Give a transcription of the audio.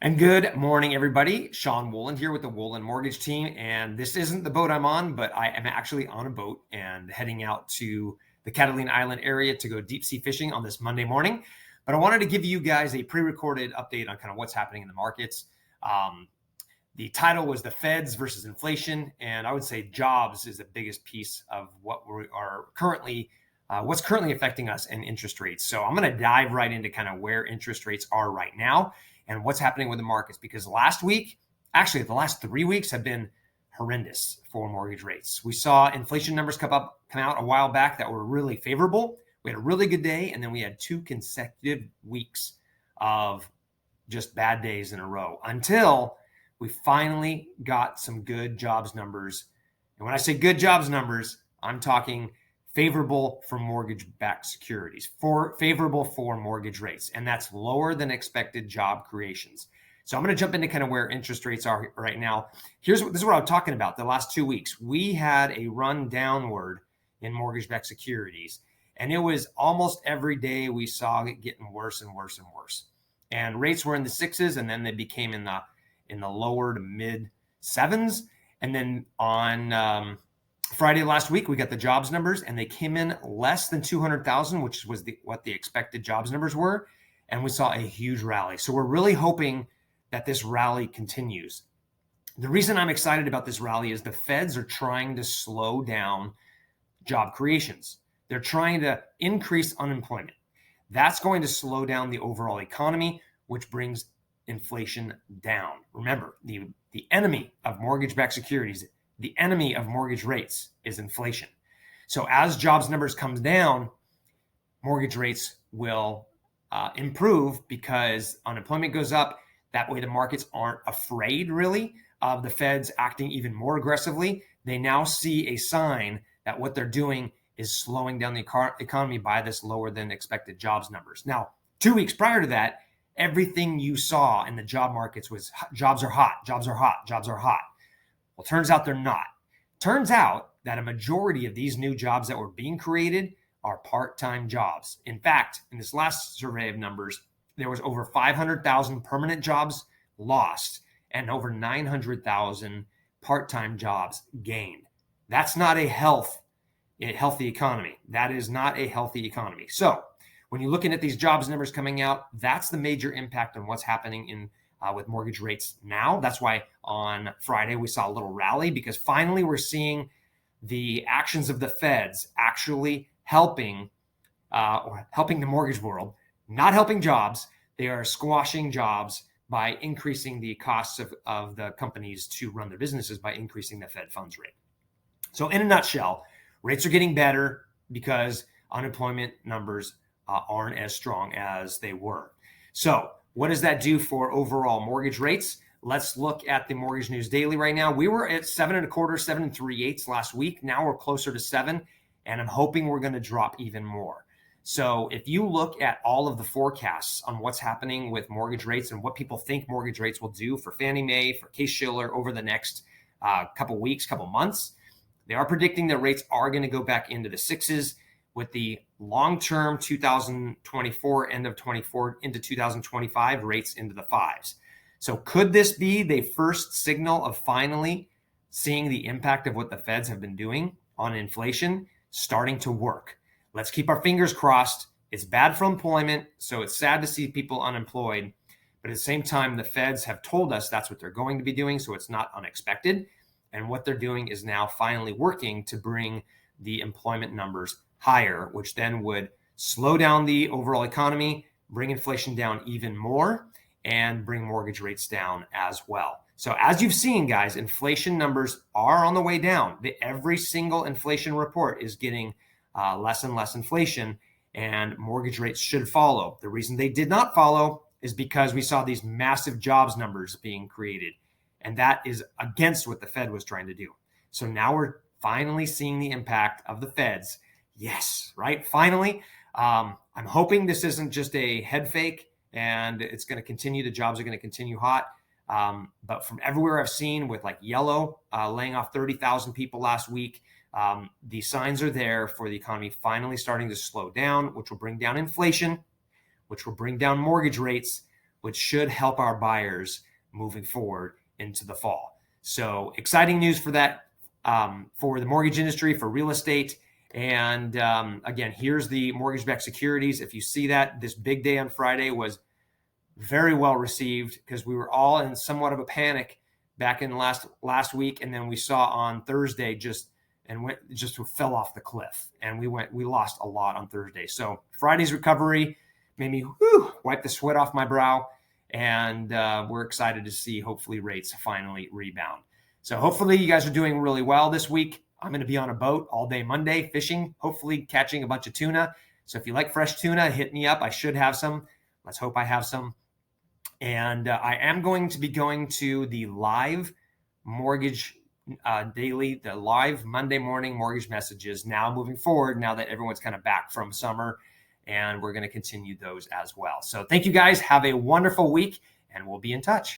And good morning, everybody. Sean Woolen here with the Woolen Mortgage Team. And this isn't the boat I'm on, but I am actually on a boat and heading out to the Catalina Island area to go deep sea fishing on this Monday morning. But I wanted to give you guys a pre-recorded update on kind of what's happening in the markets. The title was the Feds versus inflation. And I would say jobs is the biggest piece of what we are currently what's currently affecting us in interest rates. So I'm going to dive right into kind of where interest rates are right now and what's happening with the markets, because last week, actually the last 3 weeks have been horrendous for mortgage rates. We saw inflation numbers come out a while back that were really favorable. We had a really good day, and then we had 2 consecutive weeks of just bad days in a row until we finally got some good jobs numbers. And when I say good jobs numbers, I'm talking favorable for mortgage-backed securities, favorable for mortgage rates, and that's lower than expected job creations. So I'm going to jump into kind of where interest rates are right now. This is what I'm talking about. The last 2 weeks, we had a run downward in mortgage-backed securities, and it was almost every day we saw it getting worse and worse and worse. And rates were in the 6s, and then they became in the lower to mid 7s, and then on Friday last week, we got the jobs numbers, and they came in less than 200,000, which was what the expected jobs numbers were, and we saw a huge rally. So we're really hoping that this rally continues. The reason I'm excited about this rally is the Feds are trying to slow down job creations. They're trying to increase unemployment. That's going to slow down the overall economy, which brings inflation down. Remember, the enemy of mortgage-backed securities, the enemy of mortgage rates is inflation. So as jobs numbers come down, mortgage rates will improve because unemployment goes up. That way the markets aren't afraid really of the Feds acting even more aggressively. They now see a sign that what they're doing is slowing down the economy by this lower than expected jobs numbers. Now, 2 weeks prior to that, everything you saw in the job markets was jobs are hot, jobs are hot, jobs are hot. Well, turns out they're not. Turns out that a majority of these new jobs that were being created are part-time jobs. In fact, in this last survey of numbers, there was over 500,000 permanent jobs lost and over 900,000 part-time jobs gained. That's not a healthy economy. That is not a healthy economy. So when you're looking at these jobs numbers coming out, that's the major impact on what's happening with mortgage rates now. That's why on Friday we saw a little rally, because finally we're seeing the actions of the Feds actually helping the mortgage world, not helping jobs. They are squashing jobs by increasing the costs of the companies to run their businesses by increasing the Fed funds rate. So in a nutshell, rates are getting better because unemployment numbers aren't as strong as they were. So what does that do for overall mortgage rates? Let's look at the Mortgage News Daily right now. We were at 7.25, 7 3/8 last week. Now we're closer to 7, and I'm hoping we're going to drop even more. So if you look at all of the forecasts on what's happening with mortgage rates and what people think mortgage rates will do for Fannie Mae, for Case-Shiller over the next couple weeks, couple months, they are predicting that rates are going to go back into the 6s, with the long-term 2024, end of 24 into 2025 rates into the 5s. So could this be the first signal of finally seeing the impact of what the Feds have been doing on inflation starting to work? Let's keep our fingers crossed. It's bad for employment, so it's sad to see people unemployed. But at the same time, the Feds have told us that's what they're going to be doing, so it's not unexpected. And what they're doing is now finally working to bring the employment numbers higher, which then would slow down the overall economy, bring inflation down even more, and bring mortgage rates down as well. So as you've seen, guys, inflation numbers are on the way down. Every single inflation report is getting less and less inflation, and mortgage rates should follow. The reason they did not follow is because we saw these massive jobs numbers being created, and that is against what the Fed was trying to do. So now we're finally seeing the impact of the Feds. Yes, right? Finally. I'm hoping this isn't just a head fake and it's going to continue. The jobs are going to continue hot. But from everywhere I've seen with like Yellow laying off 30,000 people last week, the signs are there for the economy finally starting to slow down, which will bring down inflation, which will bring down mortgage rates, which should help our buyers moving forward into the fall. So exciting news for that, for the mortgage industry, for real estate. And again, here's the mortgage-backed securities. If you see that, this big day on Friday was very well received because we were all in somewhat of a panic back in last week, and then we saw on Thursday just fell off the cliff, and we lost a lot on Thursday. So Friday's recovery made me wipe the sweat off my brow, and we're excited to see hopefully rates finally rebound. So hopefully you guys are doing really well this week. I'm going to be on a boat all day Monday fishing, hopefully catching a bunch of tuna. So if you like fresh tuna, hit me up. I should have some. Let's hope I have some. And I am going to be going to the live mortgage daily, the live Monday morning mortgage messages now moving forward, now that everyone's kind of back from summer, and we're going to continue those as well. So thank you guys. Have a wonderful week, and we'll be in touch.